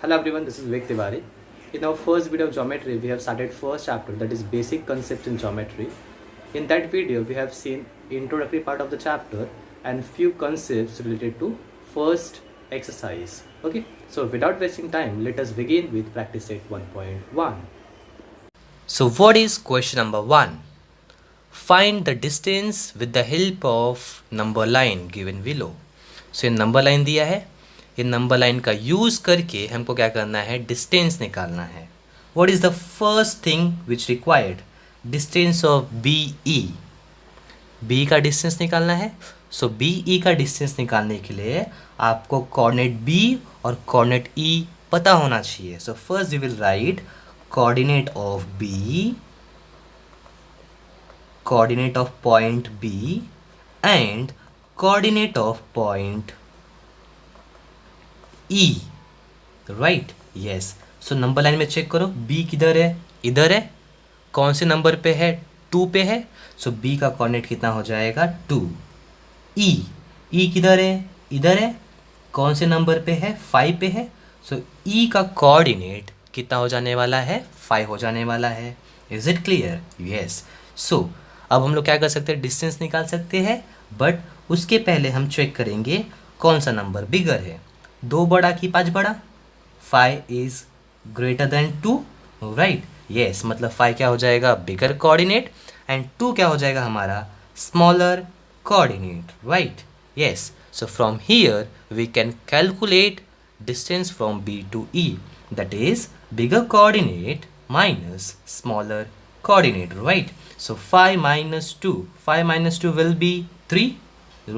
Hello everyone, this is Vivek Tiwari. In our first video of geometry, we have started first chapter, that is basic concepts in geometry. In that video, we have seen introductory part of the chapter and few concepts related to first exercise. Okay, so without wasting time, let us begin with practice set 1.1. So what is question number 1? Find the distance with the help of number line given below. So ये number line दिया है, ये number line का use करके हमको क्या करना है, डिस्टेंस निकालना है. What is the first thing which required? Distance of BE. B का डिस्टेंस निकालना है. सो BE का डिस्टेंस निकालने के लिए आपको कोऑर्डिनेट B और कोऑर्डिनेट E पता होना चाहिए. So first we will write coordinate of B, coordinate of point B and coordinate of point E, right? Yes. So number line में चेक करो, B किधर है, इधर है. कौन से नंबर पे है, 2 पे है. सो B का कोऑर्डिनेट कितना हो जाएगा, 2. E किधर है, इधर है. कौन से नंबर पे है, 5 पे है. सो E का कोऑर्डिनेट कितना हो जाने वाला है, 5 हो जाने वाला है. Is it clear? यस. सो अब हम लोग क्या कर सकते हैं, डिस्टेंस निकाल सकते हैं. बट उसके पहले हम चेक करेंगे कौन सा नंबर बिगर है, 2 बड़ा कि 5 बड़ा. 5 is greater than 2, right? Yes, मतलब 5 क्या हो जाएगा, बिगर कोऑर्डिनेट, एंड 2 क्या हो जाएगा हमारा, smaller coordinate, right? Yes. So from here we can calculate distance from B to E, that is bigger coordinate minus smaller coordinate, right? So 5 minus 2, 5 minus 2 will be 3,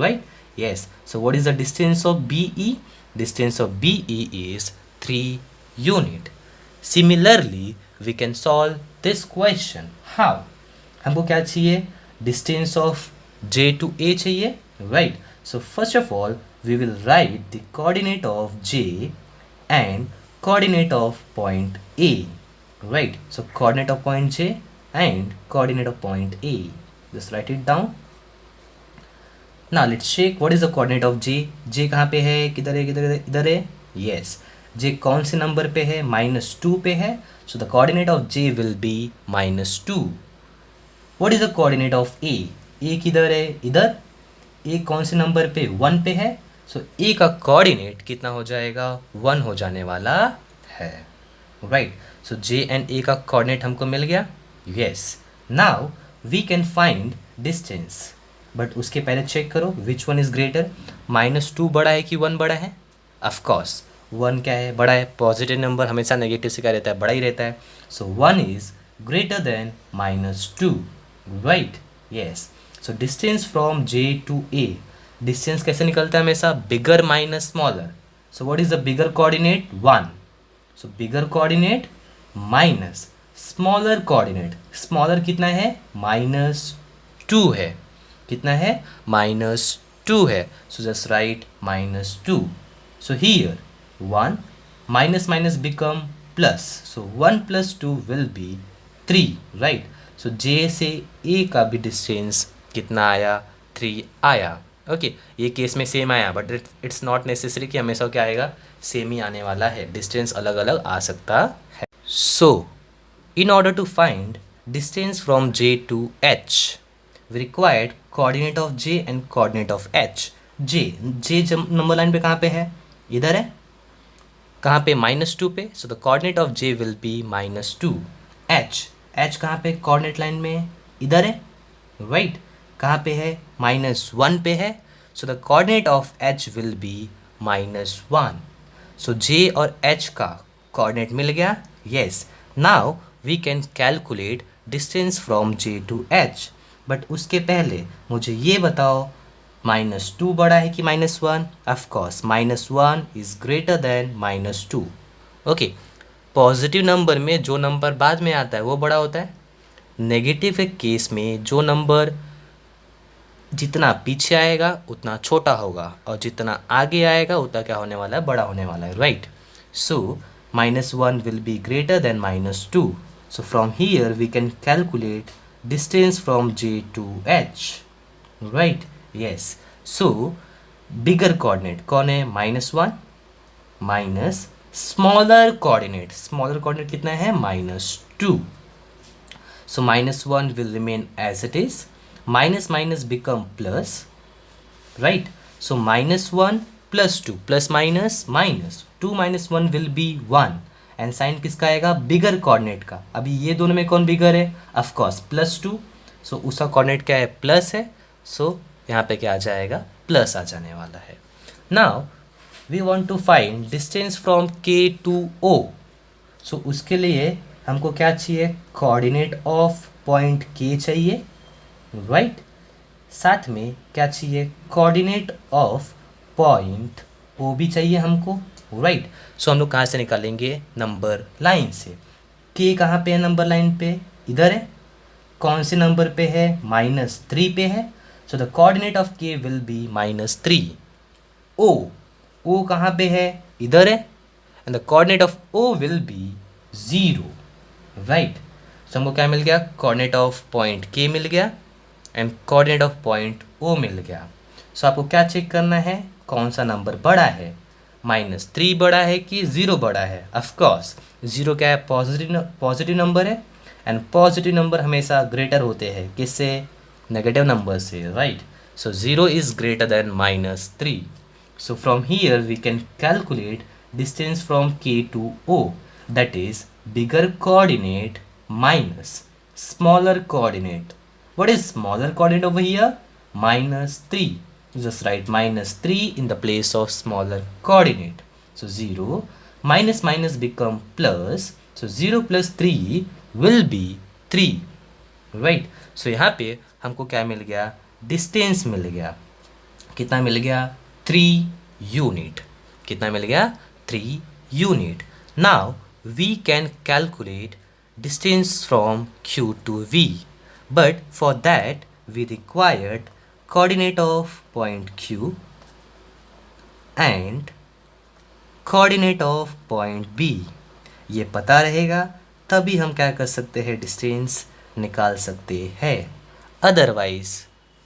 right? Yes. So what is the distance of BE? Distance of BE is 3 unit. Similarly we can solve this question. How? हमको क्या चाहिए, distance of J to A चाहिए, right? So first of all we will write the coordinate of J and coordinate of point A, right? So coordinate of point J and coordinate of point A, just write it down. Now let's check what is the coordinate of J. J कहाँ पे है, किधर है, किधर है, इधर है. Yes. J कौन से नंबर पे है, -2 पे है. So the coordinate of J will be -2. What is the coordinate of A? A किधर है, इधर. A कौन से नंबर पे, 1 पे है. सो ए का कोऑर्डिनेट कितना हो जाएगा, 1 हो जाने वाला है, राइट? सो जे एंड ए का कोऑर्डिनेट हमको मिल गया. Yes. Now we can find distance, but उसके पहले चेक करो विच वन इज ग्रेटर. -2 बड़ा है कि 1 बड़ा है. ऑफकोर्स 1 क्या है, बड़ा है. पॉजिटिव नंबर हमेशा नेगेटिव से क्या रहता है, बड़ा ही रहता है. So 1 is greater than -2, right? Yes. So distance from J to A, distance कैसे निकलता है हमेशा, bigger minus smaller. So what is the bigger coordinate, 1. So bigger coordinate minus smaller coordinate. Smaller कितना है, -2 है. कितना है, -2 है. So just write -2. So here 1 minus minus become plus. So 1 + 2 will be 3, right? So J से ए का भी distance कितना आया, 3 आया. ओके ये केस में सेम आया, बट इट्स नॉट नेसेसरी कि हमेशा क्या आएगा, सेम ही आने वाला है. डिस्टेंस अलग अलग आ सकता है. So in order to find distance from J to H we required coordinate of J and coordinate of H. J number line पे कहाँ पे है, इधर है. कहाँ पे, -2 पे. सो the coordinate of J will be -2. H कहाँ पे, कोऑर्डिनेट लाइन में इधर है, राइट? कहाँ पे है, -1 पे है. So the coordinate of H will be -1. So J और H का कोऑर्डिनेट मिल गया. Yes. Now we can calculate distance from J to H. But उसके पहले मुझे ये बताओ, -2 बड़ा है कि -1. Of course -1 is greater than -2. Okay, positive number में जो नंबर बाद में आता है वो बड़ा होता है. नेगेटिव के केस में जो नंबर जितना पीछे आएगा उतना छोटा होगा, और जितना आगे आएगा उतना क्या होने वाला है, बड़ा होने वाला है, right? So -1 will be greater than -2. So from here we can calculate distance from J to H, right? Yes. So bigger coordinate कौन है, -1 माइनस स्मॉलर कोऑर्डिनेट कितना है -2. So -1 will remain as it is. Minus become plus, right? So -1 plus 2 plus minus minus 2 minus 1 will be 1. And sign किसका आएगा? बिगर coordinate का. अभी ये दोनों में कौन बिगर है? Of course +2. सो उसका कोऑर्डिनेट क्या है? प्लस है. सो यहाँ पे क्या आ जाएगा? प्लस आ जाने वाला है. Now we want to find distance from K to O. So उसके लिए हमको क्या चाहिए? कोऑर्डिनेट ऑफ पॉइंट K चाहिए, राइट? साथ में क्या चाहिए? कोऑर्डिनेट ऑफ पॉइंट O भी चाहिए हमको, राइट? सो हम लोग कहाँ से निकालेंगे? नंबर लाइन से. K कहाँ पे है नंबर लाइन पे? इधर है. कौन से नंबर पे है? -3 पे है. So the coordinate of K will be -3. O कहाँ पे है? इधर है. And the coordinate of O will be 0, right? So हमको क्या मिल गया? कोऑर्डिनेट ऑफ पॉइंट K मिल गया and coordinate of point O मिल गया. सो आपको क्या चेक करना है? कौन सा नंबर बड़ा है? -3 बड़ा है कि 0 बड़ा है? ऑफ कोर्स 0 क्या है? पॉजिटिव नंबर है एंड पॉजिटिव नंबर हमेशा ग्रेटर होते हैं किससे? नेगेटिव नंबर से, right? So 0 is greater than -3. So from here we can calculate distance from K to O, that is bigger coordinate minus smaller coordinate. What is smaller coordinate over here? -3. Just write -3 in the place of smaller coordinate. So 0 minus become plus. So 0 plus 3 will be 3, right? So यहाँ पे हमको क्या मिल गया? Distance मिल गया. कितना मिल गया? 3 unit. कितना मिल गया? 3 unit. Now we can calculate distance from Q to V, but for that we required coordinate of point Q and coordinate of point B. ये पता रहेगा तभी हम क्या कर सकते हैं? डिस्टेंस निकाल सकते हैं, अदरवाइज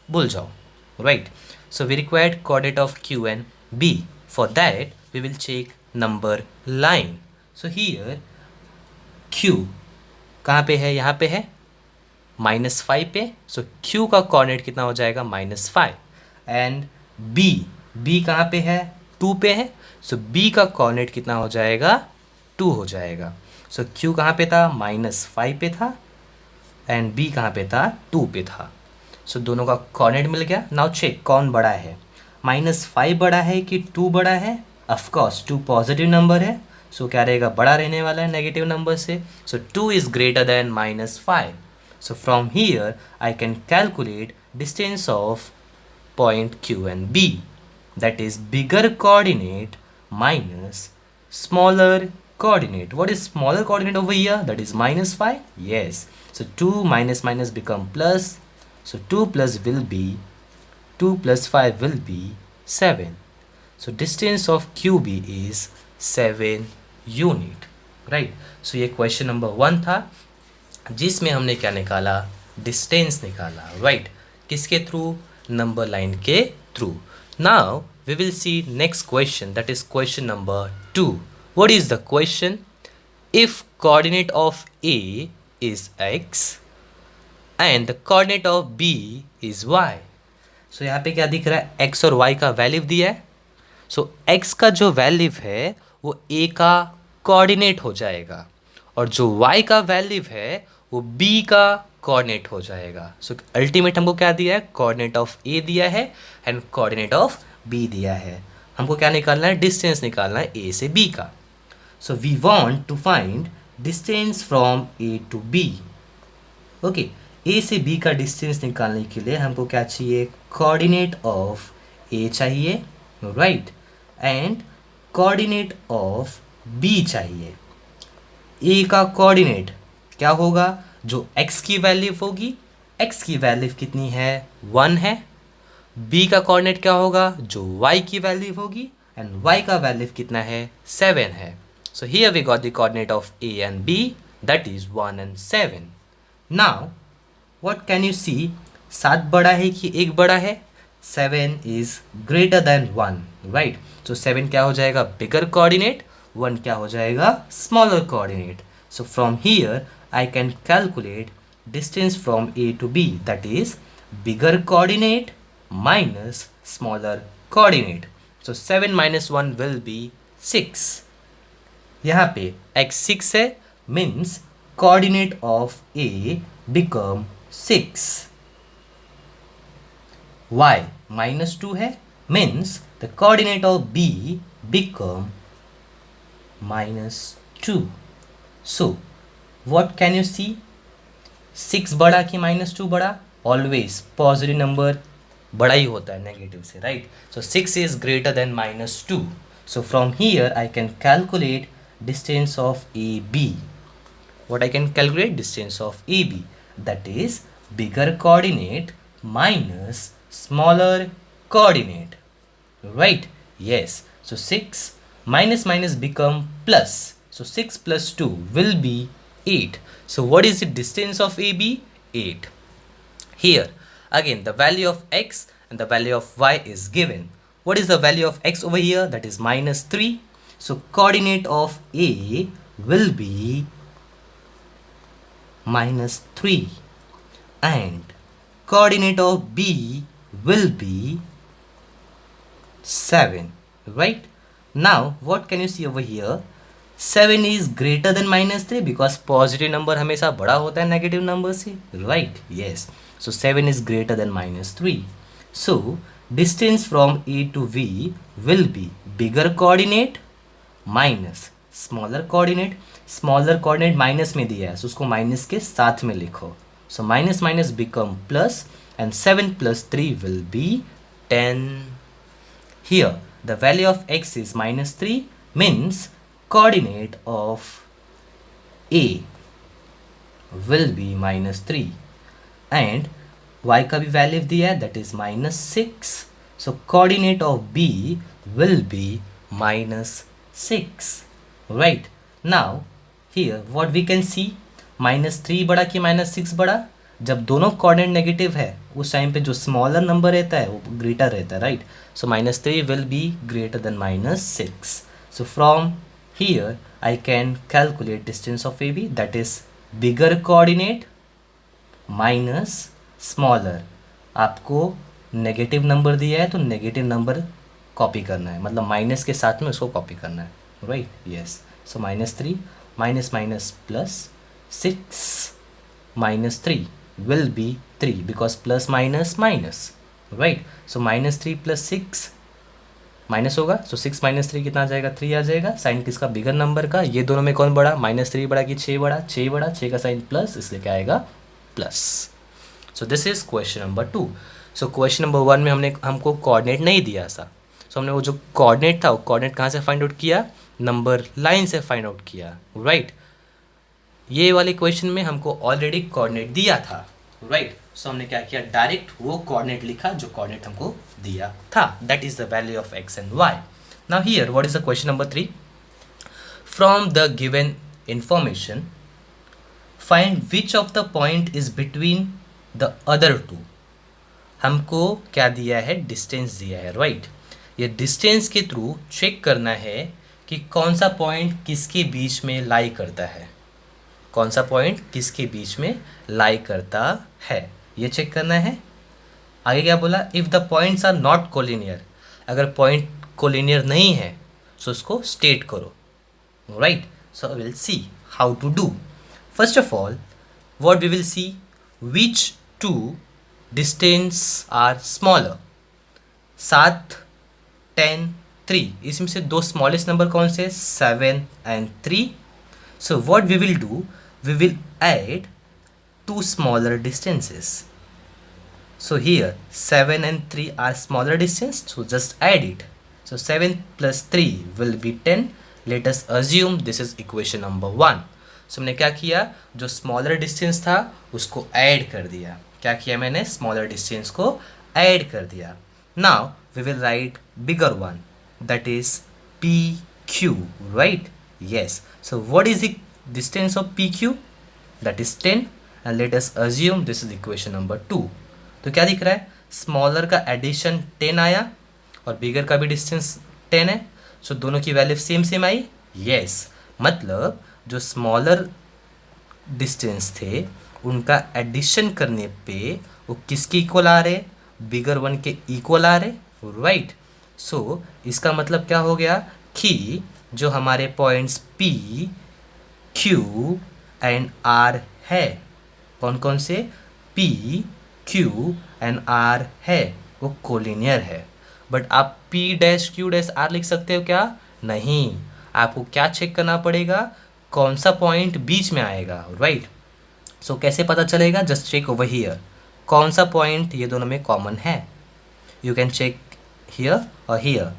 भूल जाओ, right? So we required coordinate of Q and B. For that we will check number line. So here Q कहाँ पे है? यहाँ पे है -5 पे. सो Q का कोऑर्डिनेट कितना हो जाएगा? -5. एंड B कहाँ पे है? 2 पे है. सो B का कोऑर्डिनेट कितना हो जाएगा? 2 हो जाएगा. सो Q कहाँ पे था? -5 पे था एंड B कहाँ पे था? 2 पे था. सो दोनों का कोऑर्डिनेट मिल गया. नाउ चेक कौन बड़ा है? -5 बड़ा है कि 2 बड़ा है? ऑफ कोर्स 2 पॉजिटिव नंबर है. सो क्या रहेगा? बड़ा रहने वाला है नेगेटिव नंबर से. सो 2 is greater then -5. So from here I can calculate distance of point Q and B, that is bigger coordinate minus smaller coordinate. What is smaller coordinate over here? That is -5. Yes. So 2 minus become plus. So 2 plus 5 will be 7. So distance of QB is 7 unit, right? So ये question number 1 था जिसमें हमने क्या निकाला? Distance निकाला, right? किसके थ्रू? Number line के थ्रू. Now we will see next question, that is question number 2. What is the question? If coordinate of A is X and the coordinate of B is Y. सो यहाँ पे क्या दिख रहा है? X और Y का वैल्यू दिया है. सो X का जो वैल्यू है वो A का कोऑर्डिनेट हो जाएगा और जो Y का वैल्यू है वो B का कोऑर्डिनेट हो जाएगा. सो अल्टीमेट हमको क्या दिया है? कोऑर्डिनेट ऑफ A दिया है एंड कोऑर्डिनेट ऑफ B दिया है. हमको क्या निकालना है? डिस्टेंस निकालना है A से B का. So we want to find distance from A to B. Okay, A से B का डिस्टेंस निकालने के लिए हमको क्या चाहिए? कोऑर्डिनेट ऑफ A चाहिए, right? And coordinate of B चाहिए. A का कोऑर्डिनेट क्या होगा? जो x की वैल्यू होगी, x की वैल्यू कितनी है? 1 है. B का कोऑर्डिनेट क्या होगा? जो y की वैल्यू होगी एंड y का वैल्यू कितना है? 7 है. So here we got the coordinate of A and B, that is 1 and 7. Now what can you see? 7 बड़ा है कि 1 बड़ा है? 7 is greater than 1, right? So 7 क्या हो जाएगा? बिगर कोऑर्डिनेट. 1 क्या हो जाएगा, smaller coordinate. So from here I can calculate distance from A to B, that is bigger coordinate minus smaller coordinate. So 7 minus 1 will be 6. यहाँ पे x 6 है, means coordinate of a become 6. y -2 है, means the coordinate of b become -2. So what can you see, 6 बड़ा कि -2 बड़ा? Always positive number बड़ा ही होता है नेगेटिव से, right? So 6 is greater than -2. So from here I can calculate distance of AB. What I can calculate? Distance of AB, that is bigger coordinate minus smaller coordinate, right? Yes. So 6 minus minus become plus. So 6 plus 2 will be 8. So what is the distance of AB? 8. Here again the value of x and the value of y is given. What is the value of x over here? That is -3. So coordinate of A will be -3 and coordinate of B will be 7, right? Now what can you see over here? 7 is greater than -3 because positive number हमेशा बड़ा होता है negative number से, right? Yes. So 7 is greater than -3. So distance from A to V will be bigger coordinate minus smaller coordinate. Smaller coordinate minus में दिया है, सो उसको minus के साथ में लिखो. So minus minus become plus and 7 + 3 will B 10. Here the value of x is -3, means coordinate of a will be -3 and y का भी वैल्यू दिया है, that is -6. So coordinate of b will be -6, right? Now here what we can see, -3 बड़ा कि -6 बड़ा? जब दोनों coordinate negative है उस टाइम पे जो स्मॉलर नंबर रहता है वो ग्रेटर रहता है, right? So -3 will be greater than -6. So from here I can calculate distance of A B, that is bigger coordinate minus smaller. आपको नेगेटिव नंबर दिया है तो नेगेटिव नंबर कॉपी करना है, मतलब माइनस के साथ में उसको कॉपी करना है, right? Yes. So -3 minus minus plus 6 -3 will be 3 because plus minus minus, right? So -3 + 6 minus होगा, सो 6 - 3 कितना आ जाएगा? 3 आ जाएगा. साइन किसका? बिगर नंबर का. ये दोनों में कौन बड़ा? -3 बड़ा कि 6 बड़ा? 6 बड़ा. 6 का साइन प्लस, इसलिए क्या आएगा? Plus. So this is question number 2. So question number 1 में हमको कोऑर्डिनेट नहीं दिया था. सो हमने वो जो कोऑर्डिनेट था वो कोऑर्डिनेट कहाँ से फाइंड आउट किया? नंबर लाइन से फाइंड आउट किया, राइट? ये वाले क्वेश्चन में हमको ऑलरेडी कोऑर्डिनेट दिया था, राइट? सो हमने क्या किया? डायरेक्ट वो कोऑर्डिनेट लिखा जो कोऑर्डिनेट हमको दिया था, that is the value of x and y. Now here what is the question number 3? From the given information find which of the point is between the other two. हमको क्या दिया है? Distance दिया है, right? ये distance के through check करना है कि कौन सा पॉइंट किसके बीच में लाई करता है, कौन सा पॉइंट किसके बीच में लाई करता है, ये चेक करना है. आगे क्या बोला? If the points are not collinear. अगर पॉइंट कोलिनियर नहीं है तो उसको स्टेट करो, right? So will see how to do. First of all what we will see, which two distance are smaller. 7, 10, 3, इसमें से दो स्मॉलेस्ट नंबर कौन से? 7 and 3. So what we will do, we will add 2 smaller distances. So here 7 and 3 are smaller distance, so just add it. So 7 + 3 will be 10. Let us assume this is equation number 1. So हमने क्या किया? जो smaller distance था उसको add कर दिया. क्या किया मैंने? स्मॉलर डिस्टेंस को ऐड कर दिया. Now we will write bigger one, that is PQ, right? Yes. So what is the distance of PQ? That is 10 and let us assume this is equation number 2. तो क्या दिख रहा है? Smaller का addition 10 आया और बिगर का भी डिस्टेंस 10 है. सो दोनों की वैल्यू सेम सेम आई, यस, मतलब जो स्मॉलर डिस्टेंस थे उनका एडिशन करने पे वो किसके इक्वल आ रहे, बिगर वन के इक्वल आ रहे, राइट। सो इसका मतलब क्या हो गया कि जो हमारे points P, Q and R है, कौन कौन से, P, Q एंड R है, वो कोलिनियर है। बट आप P dash Q dash R लिख सकते हो क्या, नहीं, आपको क्या चेक करना पड़ेगा, कौन सा पॉइंट बीच में आएगा, राइट। सो कैसे पता चलेगा, जस्ट चेक ओवर हियर, कौन सा पॉइंट ये दोनों में कॉमन है, यू कैन चेक हियर और हियर,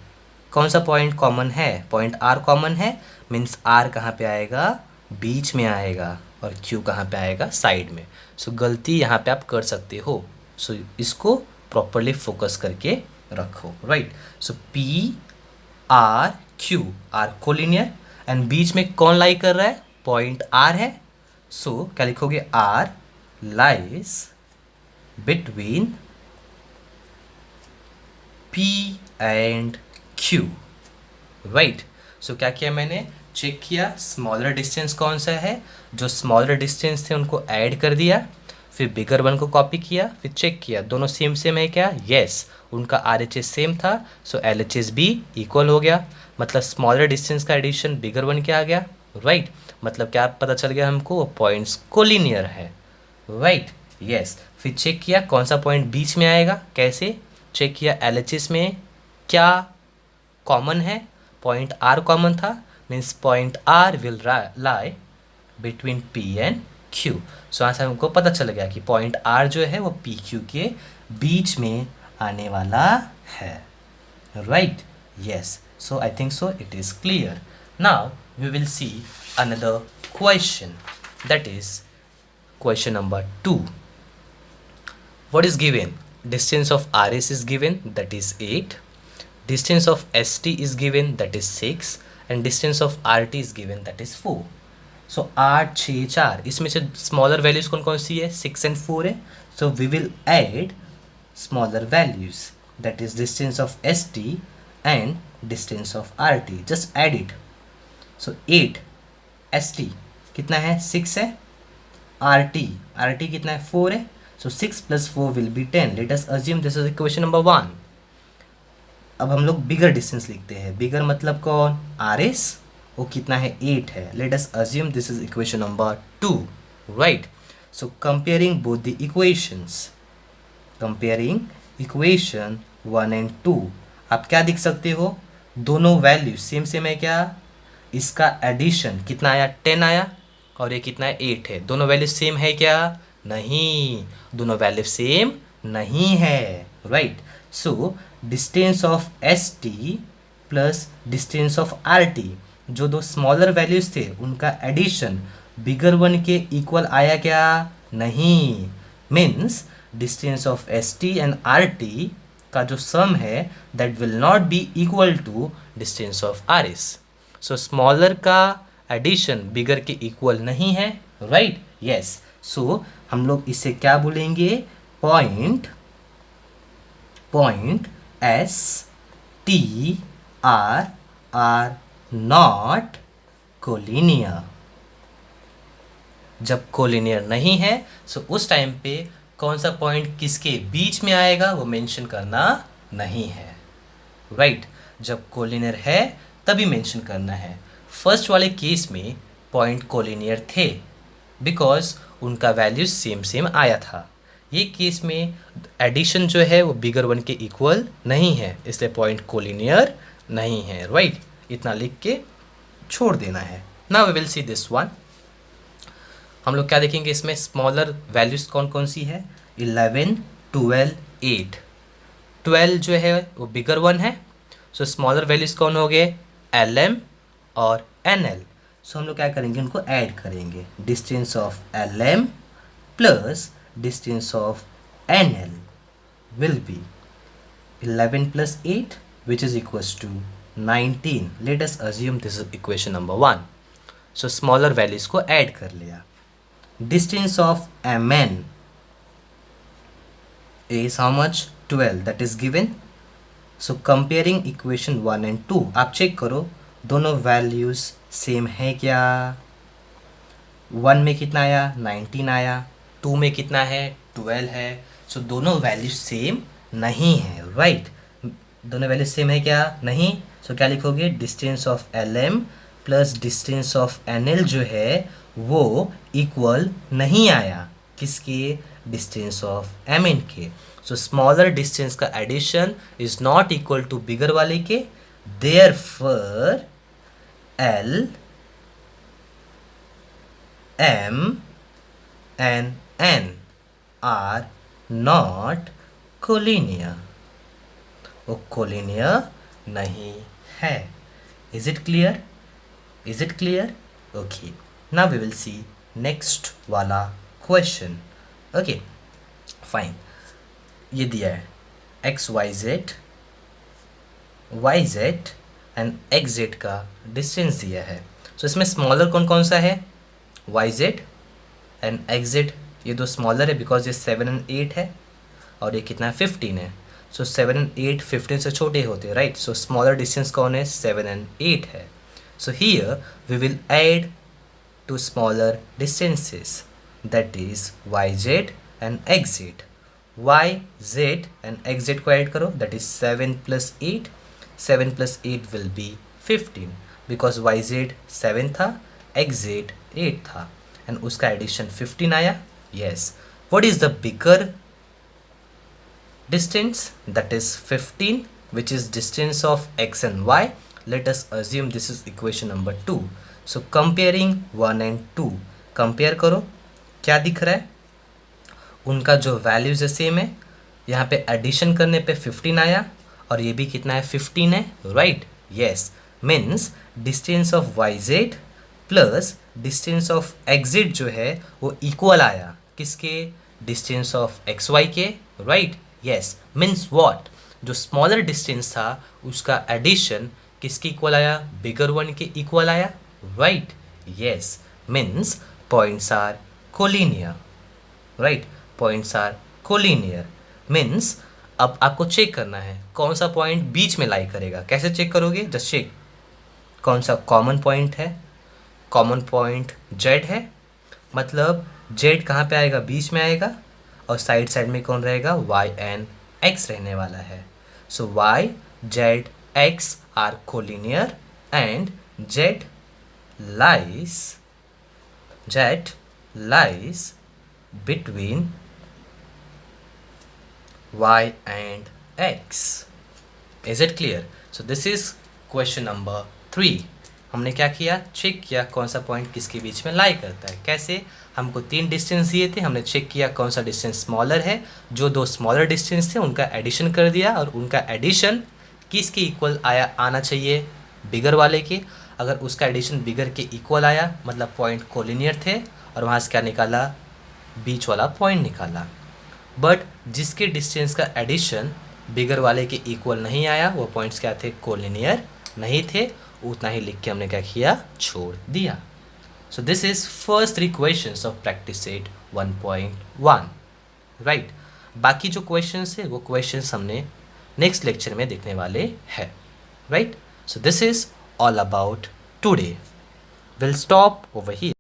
कौन सा पॉइंट कॉमन है, पॉइंट R कॉमन है, मीन्स R कहाँ पे आएगा, बीच में आएगा, और Q कहाँ पे आएगा, साइड में। सो गलती यहाँ पे आप कर सकते हो, सो इसको प्रॉपरली फोकस करके रखो, right. So P R Q R collinear, and बीच में कौन लाई कर रहा है, पॉइंट R है। सो क्या लिखोगे, R lies between P and Q, right. So क्या किया मैंने, चेक किया स्मॉलर डिस्टेंस कौन सा है, जो स्मॉलर डिस्टेंस थे उनको ऐड कर दिया, फिर बिगर वन को कॉपी किया, फिर चेक किया दोनों सेम सेम है क्या, यस, उनका RHS सेम था, सो LHS भी इक्वल हो गया, मतलब स्मॉलर डिस्टेंस का एडिशन बिगर वन के आ गया, राइट। मतलब क्या पता चल गया हमको, पॉइंट्स कोलिनियर है, राइट, यस। फिर चेक किया कौन सा पॉइंट बीच में आएगा, कैसे चेक किया, LHS में क्या कॉमन है, पॉइंट R कॉमन था, means point R will lie between P and Q। सो यहाँ से हमको पता चल गया कि पॉइंट R जो है वो PQ के बीच में आने वाला है, right, yes. So I think so it is clear. Now we will see another question, that is question number 2. What is given? Distance of RS is given, that is 8. Distance of ST is given, that is 6. And distance of RT is given, that is 4. So 8, 6, 4, इसमें से smaller values कौन कौन सी है, 6 and 4 है। So we will add smaller values, that is distance of ST and distance of RT. Just add it. So 8 ST कितना है, 6 है, RT कितना है, 4 है। So 6 plus 4 will be 10. Let us assume this is equation number 1. अब हम लोग बिगर distance लिखते हैं, बिगर मतलब कौन, RS, वो कितना है, 8 है। Let us assume this is equation number 2, right? So comparing both the equations, comparing equation 1 and 2, आप क्या दिख सकते हो, दोनों वैल्यू सेम सेम है क्या, इसका एडिशन कितना आया, 10 आया, और ये कितना है, 8 है। दोनों वैल्यू सेम है क्या, नहीं, दोनों वैल्यू सेम नहीं है, right. So distance of ST plus distance of RT, जो दो स्मॉलर वैल्यूज थे उनका एडिशन बिगर वन के इक्वल आया क्या, नहीं, means distance of ST and RT का जो सम है that will not be equal to distance of RS। So smaller का एडिशन बिगर के इक्वल नहीं है, राइट, यस। सो हम लोग इसे क्या बोलेंगे, point ST are not collinear. जब कोलिनियर नहीं है सो उस टाइम पे कौन सा पॉइंट किसके बीच में आएगा वो मेंशन करना नहीं है, राइट। जब कोलिनियर है तभी मेंशन करना है। फर्स्ट वाले केस में पॉइंट कोलिनियर थे बिकॉज उनका वैल्यू सेम सेम आया था। ये केस में एडिशन जो है वो बिगर वन के इक्वल नहीं है, इसलिए पॉइंट कोलिनियर नहीं है, राइट। इतना लिख के छोड़ देना है। Now we will see this one. हम लोग क्या देखेंगे इसमें, स्मॉलर वैल्यूज कौन कौन सी है, 11, 12, 8। 12 जो है वो बिगर वन है, सो स्मॉलर वैल्यूज कौन हो गए, LM और NL। सो हम लोग क्या करेंगे, उनको ऐड करेंगे, distance of LM plus distance of NL will be 11 plus 8 which is equals to 19. Let us assume this is equation number 1. So smaller values को add कर लिया। Distance of MN is how much, 12, that is given. So comparing equation 1 and 2, आप check करो दोनों values same है क्या? 1 में कितना आया? 19 आया। 2 में कितना है? 12 है। सो दोनों वैल्यूज सेम नहीं है, राइट? दोनों वैल्यूज सेम है क्या? नहीं। सो क्या लिखोगे? Distance of L M plus distance of N L जो है वो इक्वल नहीं आया किसके? डिस्टेंस ऑफ एम एन के। सो स्मॉलर डिस्टेंस का addition is not equal to bigger वाले के, therefore L M and N are not collinear. वो collinear नहीं है. Is it clear? Is it clear? Okay. Now we will see next वाला question. Okay. Fine. ये दिया है x y z and x z का डिस्टेंस दिया है. So इसमें स्मॉलर कौन कौन सा है? YZ and XZ. ये दो स्मॉलर है बिकॉज ये 7 और 8 है और ये कितना है? 15 है. सो 7 और 8 15 से छोटे होते हैं, राइट? सो स्मॉलर डिस्टेंस कौन है? 7 और 8 है. So here we will add two smaller distances, that is YZ and XZ. YZ and XZ को ऐड करो, that is 7 + 8. 7 + 8 will be 15 because YZ 7 था, XZ 8 था एंड उसका एडिशन 15 आया. Yes. What is the bigger distance? That is 15 which is distance of x and y. Let us assume this is equation number 2. So comparing 1 and 2, compare करो. क्या दिख रहा है? उनका जो वैल्यूज है सेम है. यहाँ पे एडिशन करने पे 15 आया और ये भी कितना है? 15 है, right? Yes. Means distance of YZ plus distance of XZ जो है वो इक्वल आया किसके? डिस्टेंस ऑफ XY के, राइट? यस. Means what? जो स्मॉलर डिस्टेंस था उसका एडिशन किसके इक्वल आया? बिगर वन के इक्वल आया, right? Yes. Means points are collinear, right? Points are collinear. Means अब आपको चेक करना है कौन सा पॉइंट बीच में लाई करेगा. कैसे चेक करोगे? जस्ट चेक कौन सा कॉमन पॉइंट है. कॉमन पॉइंट Z है, मतलब Z कहाँ पे आएगा? बीच में आएगा. और साइड साइड में कौन रहेगा? Y and X रहने वाला है. So Y, Z, X are collinear and Z lies between Y and X. Is it clear? So this is question number 3. हमने क्या किया? चेक किया कौन सा पॉइंट किसके बीच में लाई करता है. कैसे? हमको 3 डिस्टेंस दिए थे, हमने चेक किया कौन सा डिस्टेंस स्मॉलर है. जो 2 स्मॉलर डिस्टेंस थे उनका एडिशन कर दिया और उनका एडिशन किसके इक्वल आना चाहिए? बिगर वाले के. अगर उसका एडिशन बिगर के इक्वल आया मतलब पॉइंट कोलिनियर थे और वहाँ से क्या निकाला? बीच वाला पॉइंट निकाला. बट जिसके डिस्टेंस का एडिशन बिगर वाले के इक्वल नहीं आया वो पॉइंट्स क्या थे? कोलिनियर नहीं थे. उतना ही लिख के हमने क्या किया? छोड़ दिया. So this is first 3 questions of practice set 1.1, right? बाकी जो क्वेश्चंस है वो क्वेश्चंस हमने नेक्स्ट लेक्चर में देखने वाले हैं, right? So this is all about today. Will stop over here.